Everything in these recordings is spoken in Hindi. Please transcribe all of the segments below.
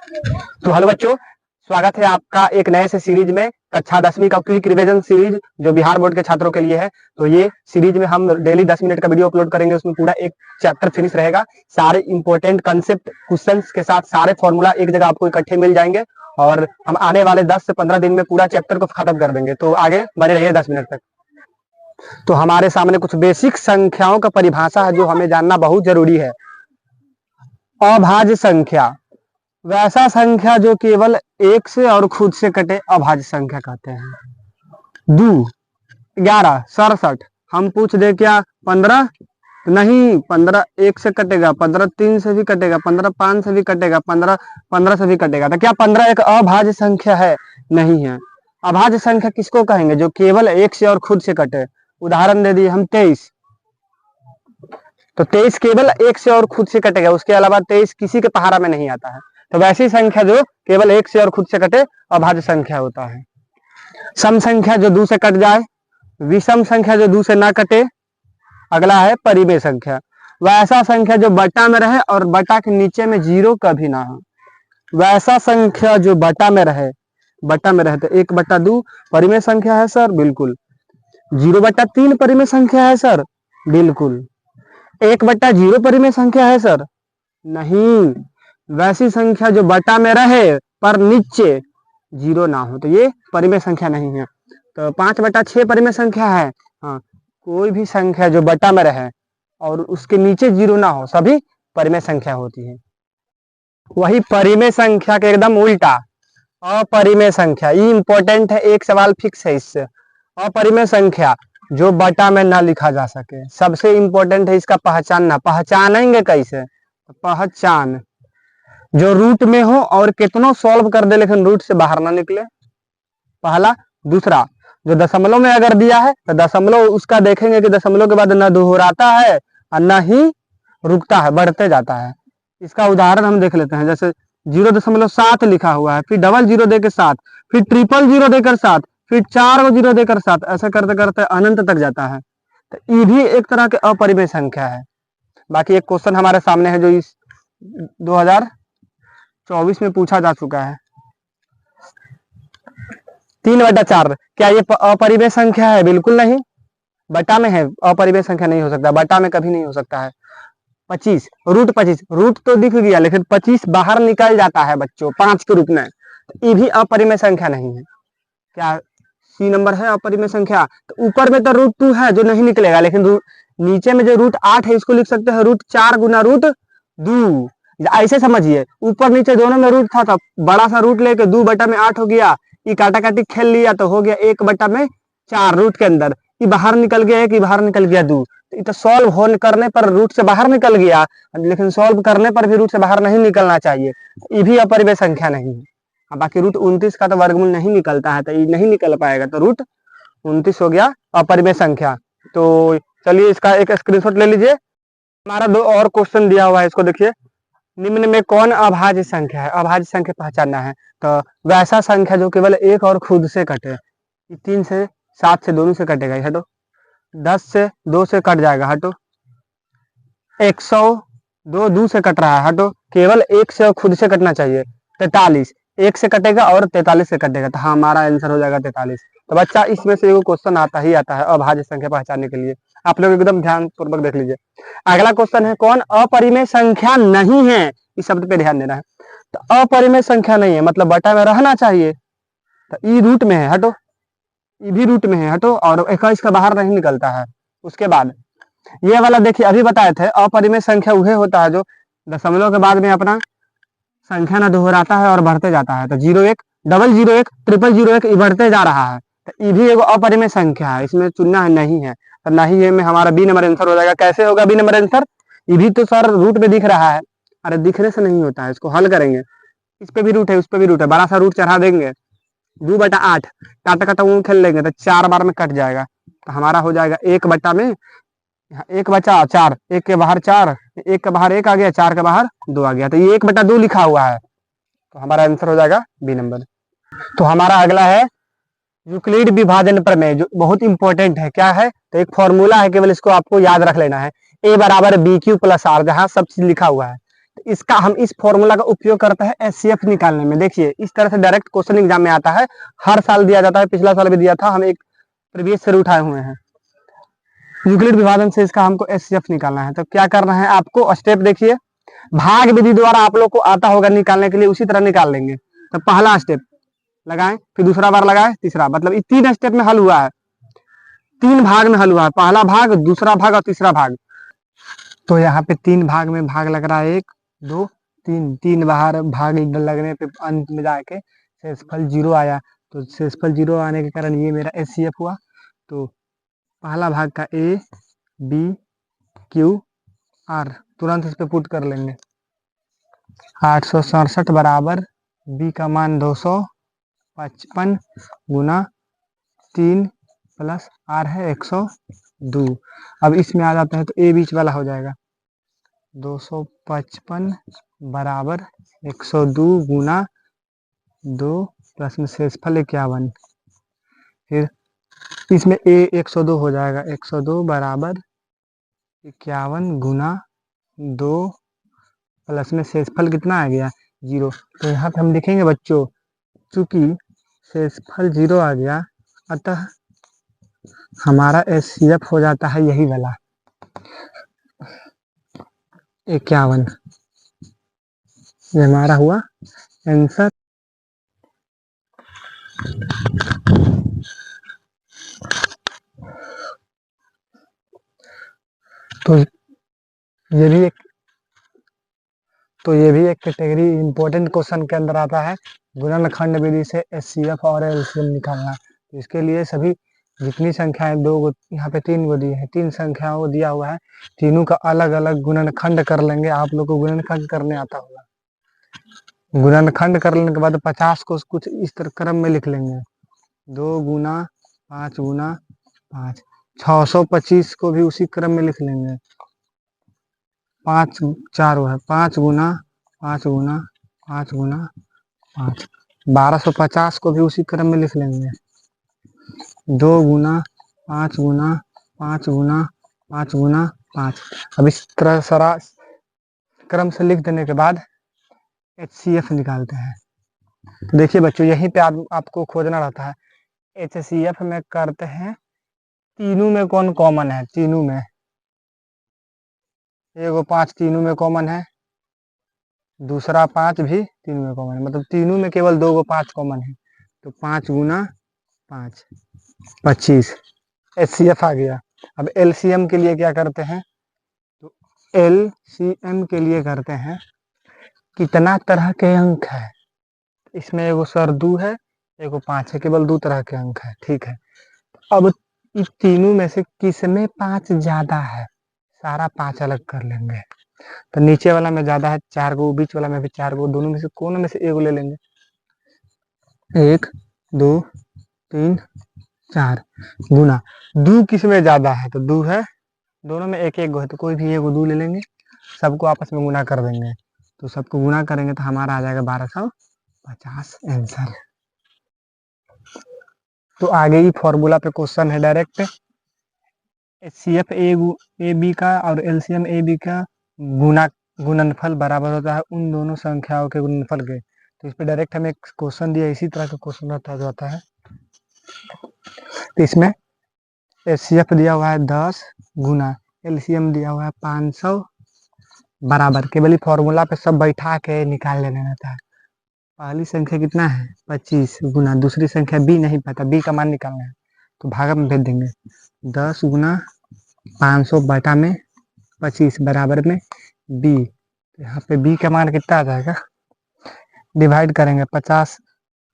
तो हेलो बच्चों, स्वागत है आपका एक नए से सीरीज में, कक्षा 10वीं का क्विक रिवीजन सीरीज जो बिहार बोर्ड के छात्रों के लिए है। तो ये सीरीज में हम डेली 10 मिनट का वीडियो अपलोड करेंगे, उसमें पूरा एक चैप्टर फिनिश रहेगा। सारे इंपॉर्टेंट कंसेप्ट क्वेश्चंस के साथ सारे फॉर्मूला एक जगह आपको इकट्ठे मिल जाएंगे और हम आने वाले 10 से 15 दिन में पूरा चैप्टर को खत्म कर देंगे। तो आगे बने रहिए 10 मिनट तक। तो हमारे सामने कुछ बेसिक संख्याओं का परिभाषा है जो हमें जानना बहुत जरूरी है। अभाज्य संख्या वैसा संख्या जो केवल एक से और खुद से कटे अभाज्य संख्या कहते हैं। 2, 11, 67 हम पूछ दे क्या 15? नहीं, 15 एक से कटेगा, 15 3 से भी कटेगा, 15 5 से भी कटेगा, 15 15 से भी कटेगा। तो क्या 15 एक अभाज्य संख्या है? नहीं है। अभाज्य संख्या किसको कहेंगे? जो केवल एक से और खुद से कटे। उदाहरण दे दिए हम 23, तो 23 केवल एक से और खुद से कटेगा, उसके अलावा 23 किसी के पहाड़ा में नहीं आता है। तो वैसी संख्या जो केवल एक से और खुद से कटे अभाज्य संख्या होता है। सम संख्या जो 2 से कट जाए, विषम संख्या जो 2 से ना कटे। अगला है परिमेय संख्या, वैसा संख्या जो बटा में रहे और बटा के नीचे में जीरो कभी ना हो। वैसा संख्या जो बटा में रहे तो 1/2 परिमेय संख्या है सर, बिल्कुल। 0/3 परिमेय संख्या है सर, बिल्कुल। 1/0 परिमेय संख्या है सर, नहीं। वैसी संख्या जो बटा में रहे पर नीचे जीरो ना हो तो ये परिमेय संख्या नहीं है। तो 5/6 परिमेय संख्या है। हाँ, कोई भी संख्या जो बटा में रहे और उसके नीचे जीरो ना हो सभी परिमेय संख्या होती है। वही परिमेय संख्या के एकदम उल्टा अपरिमेय संख्या, ये इंपॉर्टेंट है, एक सवाल फिक्स है इससे। अपरिमेय संख्या जो बटा में ना लिखा जा सके, सबसे इंपॉर्टेंट है इसका पहचानना। पहचानेंगे कैसे? पहचान जो रूट में हो और कितनों सॉल्व कर दे लेकिन रूट से बाहर ना निकले, पहला। दूसरा, जो दशमलव में अगर दिया है तो दशमलव उसका देखेंगे कि दशमलव के बाद न दोहराता है और न ही रुकता है, बढ़ते जाता है। इसका उदाहरण हम देख लेते हैं। जैसे 0.7 लिखा हुआ है, फिर डबल जीरो देकर 7, फिर ट्रिपल जीरो देकर 7, फिर 4 जीरो देकर 7, ऐसा करते करते अनंत तक जाता है। तो ये भी एक तरह के अपरिमेय संख्या है। बाकी एक क्वेश्चन हमारे सामने है जो इस 2024 में पूछा जा चुका है। 3/4 क्या ये अपरिमेय संख्या है? बिल्कुल नहीं, बटा में है, अपरिमेय संख्या नहीं हो सकता, बटा में कभी नहीं हो सकता है। 25 रूट तो दिख गया लेकिन 25 बाहर निकल जाता है बच्चों 5 के रूप में, ये भी अपरिमेय संख्या नहीं है। क्या सी नंबर है अपरिमेय संख्या? तो ऊपर में तो √2 है जो नहीं निकलेगा, लेकिन नीचे में जो √8 है इसको लिख सकते हैं √4 गुना √2। ऐसे समझिए, ऊपर नीचे दोनों में रूट था तो बड़ा सा रूट लेके 2/8 हो गया, ये काटा काटी खेल लिया तो हो गया 1/4 रूट के अंदर। ये बाहर निकल गया 1, ये बाहर निकल गया 2। तो ये तो सॉल्व होने करने पर रूट से बाहर निकल गया, लेकिन सॉल्व करने पर भी रूट से बाहर नहीं निकलना चाहिए, ये भी अपरिमेय संख्या नहीं है। बाकी √29 का तो वर्गमूल नहीं निकलता है तो ये नहीं निकल पाएगा, तो √29 हो गया अपरिमेय संख्या। तो चलिए इसका एक स्क्रीनशॉट ले लीजिए। हमारा 2 और क्वेश्चन दिया हुआ है, इसको देखिए। निम्न में कौन अभाज्य संख्या है? अभाज्य संख्या पहचानना है। तो वैसा संख्या जो केवल एक और खुद से कटे। 3 से 7 से दोनों से कटेगा, हटो। 10 से 2 से कट जाएगा, हटो। 102 2 से कट रहा है, हटो। केवल एक से और खुद से कटना चाहिए। 43 1 से कटेगा और 43 से कटेगा, तो हाँ हमारा आंसर हो जाएगा 43। तो बच्चा इसमें से एक क्वेश्चन आता है अभाज्य संख्या पहचानने के लिए। आप लोग एकदम ध्यान पूर्वक देख लीजिए। अगला क्वेश्चन है कौन अपरिमेय संख्या नहीं है? इस शब्द पे ध्यान देना है। तो अपरिमेय संख्या नहीं है मतलब बटा में रहना चाहिए, तो ई रूट में है, हटो। ई भी रूट में है, हटो। और 21 का बाहर नहीं निकलता है। उसके बाद ये वाला देखिए, अभी बताए थे अपरिमेय संख्या वह होता है जो दशमलव के बाद में अपना संख्या न दोहराता है और बढ़ते जाता है। तो 01 डबल 01 ट्रिपल 01 बढ़ते जा रहा है, तो ये भी एक अपरिमेय संख्या है, इसमें चुनना है नहीं है। तो नहीं है में हमारा बी नंबर आंसर हो जाएगा। कैसे होगा बी नंबर आंसर? ये भी तो सर रूट में दिख रहा है। अरे दिखने से नहीं होता है, इसको हल करेंगे। इस पे भी रूट है, उस पे भी रूट है, बड़ा सा रूट चढ़ा देंगे। 2/8 काटा काटा वो खेल लेंगे तो 4 बार में कट जाएगा, तो हमारा हो जाएगा 1/में 1 बचा 4, 1 के बाहर 4, 1 के बाहर 1 आ गया, 4 के बाहर 2 आ गया, तो ये 1/2 लिखा हुआ है, तो हमारा आंसर हो जाएगा बी नंबर। तो हमारा अगला है यूक्लिड विभाजन प्रमेय, जो बहुत इंपॉर्टेंट है। क्या है? तो एक फॉर्मूला है, केवल इसको आपको याद रख लेना है। a = bq + r, जहां सब चीज लिखा हुआ है। इसका हम इस फॉर्मूला का उपयोग करते हैं एचसीएफ निकालने में। देखिए इस तरह से डायरेक्ट क्वेश्चन एग्जाम में आता है, हर साल दिया जाता है, पिछला साल भी दिया था, हम एक प्रीवियस से उठाए हुए हैं। यूक्लिड विभाजन से इसका हमको एचसीएफ निकालना है। तो क्या करना है आपको, स्टेप देखिए, भाग विधि द्वारा आप लोग को आता होगा निकालने के लिए, उसी तरह निकाल लेंगे। तो पहला स्टेप लगाएं, फिर दूसरा बार लगाएं, तीसरा, मतलब ये 3 स्टेप में हल हुआ है, 3 भाग में हल हुआ है, पहला भाग, दूसरा भाग और तीसरा भाग। तो यहाँ पे 3 भाग में भाग लग रहा है, 1 2 3, 3 बाहर भाग लगने पे अंत में जाके शेषफल 0 आया। तो शेषफल 0 आने के कारण ये मेरा एचसीएफ हुआ। तो पहला भाग का ए बी क्यू आर तुरंत इस पे पुट कर लेंगे। 867 बराबर बी का मान 255 गुना 3 प्लस आर है 102। अब इसमें आ जाता है तो ए बीच वाला हो जाएगा, 255 बराबर 102 गुना 2 प्लस में शेषफल 51। फिर इसमें ए 102 हो जाएगा, 102 बराबर 51 गुना 2 प्लस में शेषफल कितना आ गया 0। तो यहाँ पे हम लिखेंगे बच्चों, चूंकि शेषफल 0 आ गया, अतः हमारा एचसीएफ हो जाता है यही वाला 51। ये हमारा हुआ आंसर। तो ये भी एक कैटेगरी इंपॉर्टेंट क्वेश्चन के अंदर आता है, गुणनखंड विधि से एचसीएफ और एलसीएम निकालना। तो इसके लिए सभी जितनी संख्याएं, 2 यहाँ पे 3 दी है, 3 संख्याओं को दिया हुआ है, तीनों का अलग अलग गुणनखंड कर लेंगे। आप लोग को गुणनखंड करने आता होगा। गुणनखंड कर लेने के बाद 50 को कुछ इस तरह क्रम में लिख लेंगे, 2 गुना 5 गुना 5। 625 को भी उसी क्रम में लिख लेंगे, 5 4 है, 5 गुना 5 गुना 5 गुना 5। 1250 को भी उसी क्रम में लिख लेंगे, 2 गुना 5 गुना 5 गुना 5 गुना 5। अब इस तरह सारा क्रम से लिख देने के बाद एचसीएफ निकालते हैं। तो देखिए बच्चों, यहीं पे आपको खोजना रहता है। एचसीएफ में करते हैं, तीनों में कौन कॉमन है, तीनों में एगो 5 तीनों में कॉमन है, दूसरा 5 भी तीनों में कॉमन है, मतलब तीनों में केवल 2 5 कॉमन है। तो 5 गुना 5 25 एचसीएफ आ गया। अब एलसीएम के लिए क्या करते हैं, तो एलसीएम के लिए करते हैं, कितना तरह के अंक है इसमें, एगो सरदू है, एगो 5 है, केवल 2 तरह के अंक है, ठीक है। अब इस तीनों में से किस में 5 ज्यादा है, सारा 5 अलग कर लेंगे। तो नीचे वाला में ज्यादा है 4 गो, बीच वाला में भी 4 गो, दोनों में से कोनों में से एगो ले लेंगे। 1 2 3 4 गुना 2 किस में ज्यादा है, तो 2 है, दोनों में एक एक गो है, तो कोई भी एगो 2 ले लेंगे, सबको आपस में गुना कर देंगे। तो सबको गुना करेंगे तो हमारा आ जाएगा 1250 आंसर। तो आगे ही फॉर्मूला पे क्वेश्चन है डायरेक्ट, एचसीएफ ए बी का और एलसीएम ए बी का गुणनफल बराबर होता है उन दोनों संख्याओं के गुणनफल के। तो इस पे डायरेक्ट हमें क्वेश्चन दिया, इसी तरह का क्वेश्चन रहता है। तो इसमें एचसीएफ दिया हुआ है 10 गुना एलसीएम दिया हुआ है 500 बराबर, केवल ही फॉर्मूला पे सब बैठा के निकाल लेना रहता है। पहली संख्या कितना है 25 गुना दूसरी संख्या बी नहीं पता, बी का मान निकालना है, तो भाग में भेज देंगे, 10 गुना 500 बटा में 25 बराबर में बी। यहाँ पे बी का मान कितना आ जाएगा, डिवाइड करेंगे 50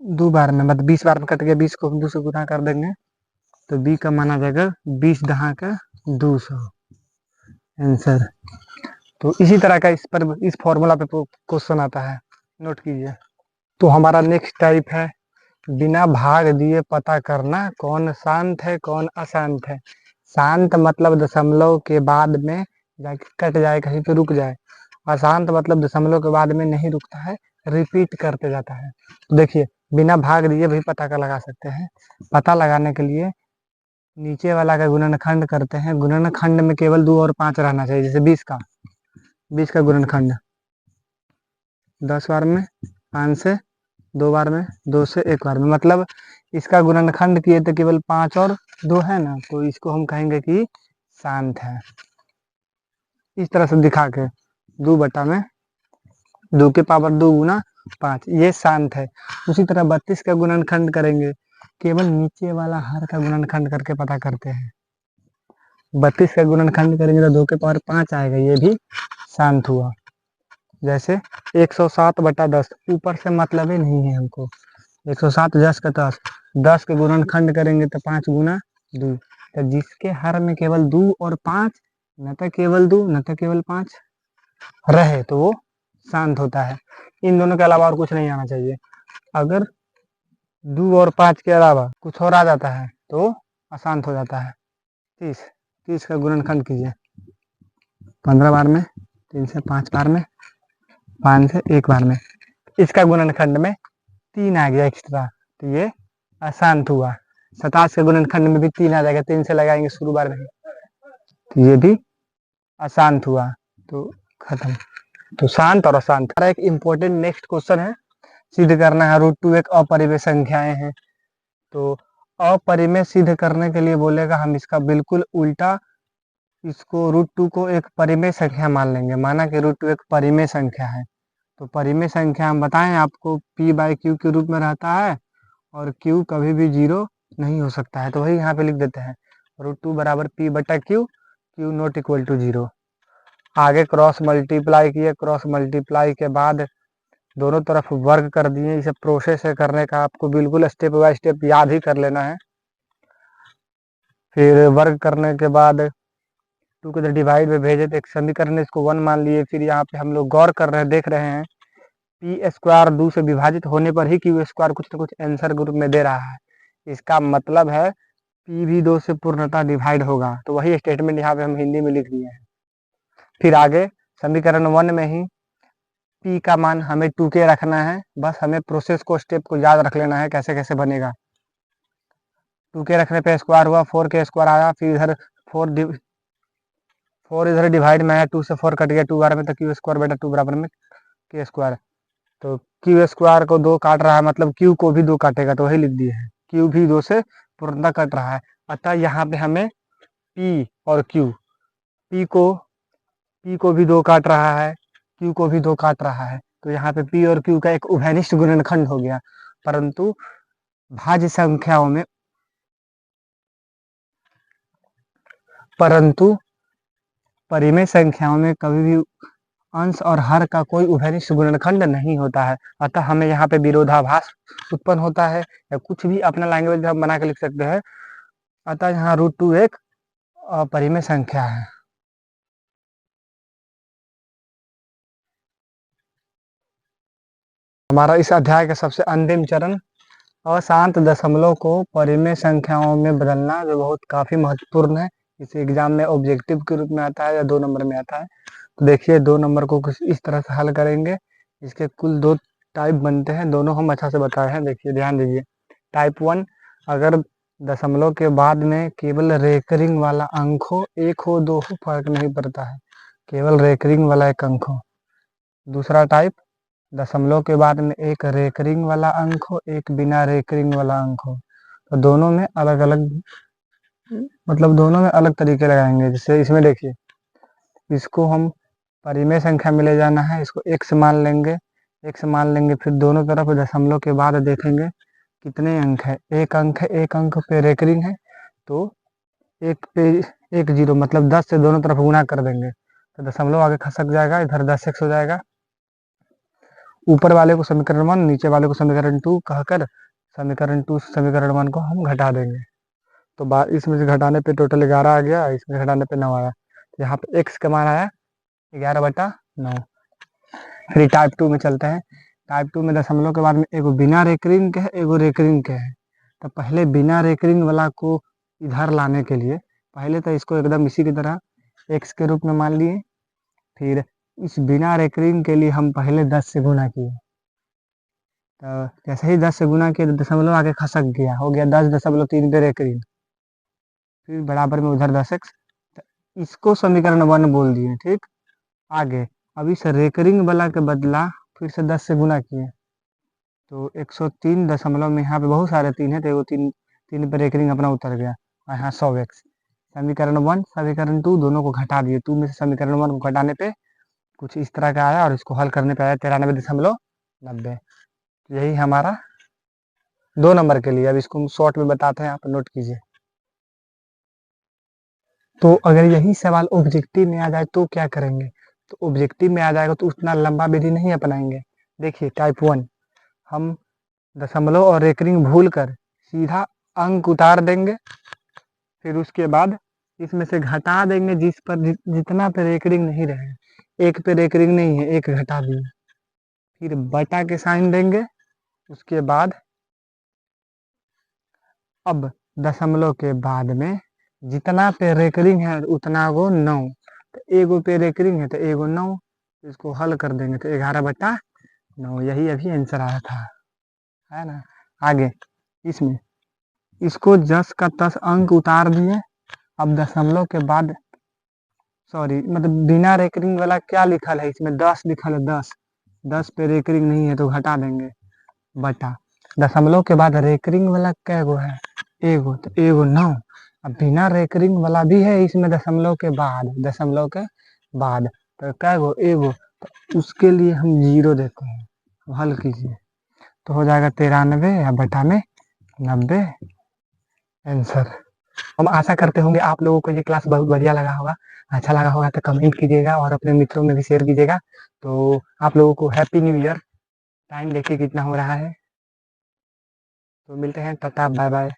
2 बार में, मतलब 20 बार में कट गया, 20 को 2 से गुना कर देंगे, तो बी का मान आ जाएगा 20 दहा का 200 आंसर। तो इसी तरह का इस फॉर्मूला पे क्वेश्चन आता है, नोट कीजिए। तो हमारा नेक्स्ट टाइप है, बिना भाग दिए पता करना कौन शांत है कौन अशांत है। शांत मतलब दशमलव के बाद में जाके कट जाए, कहीं पे रुक जाए। अशांत मतलब दशमलव के बाद में नहीं रुकता है, रिपीट करते जाता है। तो देखिए, बिना भाग दिए भी पता का लगा सकते हैं। पता लगाने के लिए नीचे वाला का गुणनखंड करते हैं, गुणनखंड में केवल 2 और 5 रहना चाहिए, जैसे 20 का गुणनखंड 10 बार में, 5 से 2 बार में, 2 से 1 बार में, मतलब इसका गुणनखंड किए तो केवल 5 और 2 है ना, तो इसको हम कहेंगे कि शांत है। इस तरह से दिखा के 2 बटा में 2 के पावर 2 गुना 5, ये शांत है। उसी तरह 32 का गुणनखंड करेंगे, केवल नीचे वाला हर का गुणनखंड करके पता करते हैं। 32 का गुणनखंड करेंगे तो 2 के पावर 5 आएगा, ये भी शांत हुआ। जैसे 107 बटा 10, ऊपर से मतलब ही नहीं है हमको। 107 10 का 10, 10 के गुणनखंड करेंगे तो 5 गुना 2, तो जिसके हर में केवल 2 और 5, न तो केवल 2 न तो केवल 5 रहे, तो वो शांत होता है। इन दोनों के अलावा और कुछ नहीं आना चाहिए। अगर 2 और 5 के अलावा कुछ और आ जाता है तो अशांत हो जाता है। 30 का गुणनखंड कीजिए, 15 बार में, 3 से 5 बार में, 5 से 1 बार में, इसका गुणनखंड में 3 आ गया एक्स्ट्रा, तो ये अशांत हुआ। 27 के गुणनखंड में भी 3 आ जाएगा, 3 से लगाएंगे शुरू बार में, तो ये भी अशांत हुआ, तो खत्म। तो शांत और अशांत। एक इम्पोर्टेंट नेक्स्ट क्वेश्चन है, सिद्ध करना है √2 एक अपरिमेय संख्याएं हैं। तो अपरिमेय सिद्ध करने के लिए बोलेगा हम इसका बिल्कुल उल्टा, इसको √2 को एक परिमेय संख्या मान लेंगे। माना कि √2 एक परिमेय संख्या है, तो परिमेय संख्या हम बताएं आपको p/q के रूप में रहता है, और q कभी भी 0 नहीं हो सकता है, तो वही यहाँ पे लिख देते हैं, √2 बराबर p/q, q not equal to 0। आगे क्रॉस मल्टीप्लाई किए, क्रॉस मल्टीप्लाई के बाद दोनों तरफ वर्ग कर दिए। इसे प्रोसेस है करने का, आपको बिल्कुल स्टेप बाय स्टेप याद ही कर लेना है। फिर वर्ग करने के बाद 2 को डिवाइड में भेजे तो एक समीकरण, इसको 1 मान लिए। फिर यहाँ पे हम लोग गौर कर रहे हैं, देख रहे हैं p² 2 से विभाजित होने पर ही q² कुछ ना कुछ आंसर ग्रुप में दे रहा है। इसका मतलब है p भी 2 से पूर्णतः डिवाइड होगा, तो वही स्टेटमेंट यहाँ पे हम हिंदी में लिख दिए हैं। फिर आगे समीकरण 1 में ही p का मान हमें 2k रखना है, बस हमें प्रोसेस को, स्टेप को याद रख लेना है कैसे कैसे बनेगा। 2k रखने पे स्क्वायर हुआ, 4k² आया, फिर इधर 4 इधर डिवाइड में आया, 2 से 4 कट गया 2 बार में, तो q² बटा 2 बराबर में k²। तो q² को 2 काट रहा है, मतलब q को भी 2 काटेगा, तो वही लिख दिए है, q भी 2 से पूर्णतः कट रहा है। अतः यहाँ पे हमें p और q, p को भी 2 काट रहा है, q को भी 2 काट रहा है, तो यहाँ पे p और q का एक उभयनिष्ठ गुणनखंड हो गया। परंतु भाज्य संख्याओं में, परंतु परिमेय संख्याओं में कभी भी अंश और हर का कोई उभयनिष्ठ गुणनखंड नहीं होता है। अतः हमें यहाँ पे विरोधाभास उत्पन्न होता है, या कुछ भी अपना लैंग्वेज में हम बना के लिख सकते हैं। अतः यहाँ √2 एक अपरिमेय संख्या है। हमारा इस अध्याय का सबसे अंतिम चरण, अशांत दशमलव को परिमेय संख्याओं में बदलना, जो बहुत काफी महत्वपूर्ण है। इसे एग्जाम में ऑब्जेक्टिव के रूप में आता है या 2 नंबर में आता है। तो देखिए 2 नंबर को कुछ इस तरह से हल करेंगे। इसके कुल 2 टाइप बनते हैं, दोनों हम अच्छा से बताए हैं। देखिए ध्यान दीजिए, टाइप 1, अगर दशमलव के बाद में केवल रेकरिंग वाला अंक हो, 1 हो 2 हो फर्क नहीं पड़ता है, केवल रेकरिंग वाला एक अंक हो। दूसरा टाइप, दशमलव के बाद में एक रेकरिंग वाला अंक हो, एक बिना रेकरिंग वाला अंक हो। तो दोनों में अलग अलग, मतलब दोनों में अलग तरीके लगाएंगे। जैसे इसमें देखिए, इसको हम परिमेय संख्या में ले जाना है, इसको x मान लेंगे, x मान लेंगे, फिर दोनों तरफ दशमलव के बाद देखेंगे कितने अंक है, एक अंक है, एक अंक पे रेकरिंग है, तो एक पे 1 0, मतलब 10 से दोनों तरफ गुणा कर देंगे, तो दशमलव आगे खसक जाएगा, इधर 10x हो जाएगा। ऊपर वाले को समीकरण 1, नीचे वाले को समीकरण 2 कहकर समीकरण 2 से समीकरण 1 को हम घटा देंगे। तो इसमें से घटाने पे टोटल 11 आ गया, इसमें घटाने पे 9 आया, तो यहाँ पे x का मान आया 11/9। फिर टाइप 2 में चलते हैं। टाइप 2 में दशमलव के बाद में एगो बिना रेकरिंग के है, एगो रेकरिंग के है। तो पहले बिना रेकरिंग वाला को इधर लाने के लिए पहले तो इसको एकदम इसी की तरह x के रूप में मान लिए। फिर इस बिना रेकरिंग के लिए हम पहले 10 से गुणा किए, तो जैसे ही 10 से गुणा किए तो दशमलव आगे खसक गया, हो गया 10.3 पे रेकरिंग, फिर बराबर में उधर 10x, तो इसको समीकरण 1 बोल दिए। ठीक, आगे अब इस रेकरिंग वाला के बदला फिर से 10 से गुना किए तो 103 में यहाँ पे बहुत सारे 3 है, तो वो 3 पे रेकरिंग अपना उतर गया और यहाँ 100x। समीकरण 1 समीकरण 2 दोनों को घटा दिए, 2 में से समीकरण 1 को घटाने पे कुछ इस तरह का आया और इसको हल करने पे आया 93.90। यही हमारा 2 नंबर के लिए। अब इसको हम शॉर्ट में बताते हैं, आप नोट कीजिए। तो अगर यही सवाल ऑब्जेक्टिव में आ जाए तो क्या करेंगे? तो ऑब्जेक्टिव में आ जाएगा तो उतना लंबा विधि नहीं अपनाएंगे। देखिए टाइप 1 हम दशमलव और रेकरिंग भूल कर सीधा अंक उतार देंगे, फिर उसके बाद इसमें से घटा देंगे जिस पर जितना पे रेकरिंग नहीं रहे। एक पे रेकरिंग नहीं है, एक घटा दिए, फिर बटा के साइन देंगे। उसके बाद अब दशमलव के बाद में जितना पे रेकरिंग है उतना को 9, तो एगो पे रेकरिंग है तो एगो 9, इसको हल कर देंगे तो 11/9। यही अभी आंसर आया था, है ना। आगे इसमें इसको 10 का 10 अंक उतार दिए। अब दशमलव के बाद सॉरी मतलब बिना रेकरिंग वाला क्या लिखल है इसमें? 10 लिखल है, 10 पे रेकरिंग नहीं है तो घटा देंगे, बटा दशमलव के बाद रेकरिंग वाला क्या गो है? एगो, तो एगो 9। अब बिना रेकरिंग वाला भी है इसमें दशमलव के बाद तो क्या गो? एगो, तो उसके लिए हम 0 देते हैं। हल कीजिए तो हो जाएगा 93 या बटा में 90 आंसर। हम आशा करते होंगे आप लोगों को ये क्लास बहुत बढ़िया लगा होगा। अच्छा लगा होगा तो कमेंट कीजिएगा और अपने मित्रों में भी शेयर कीजिएगा। तो आप लोगों को हैप्पी न्यू ईयर। टाइम देखिए कितना हो रहा है। तो मिलते हैं, टाटा बाय बाय।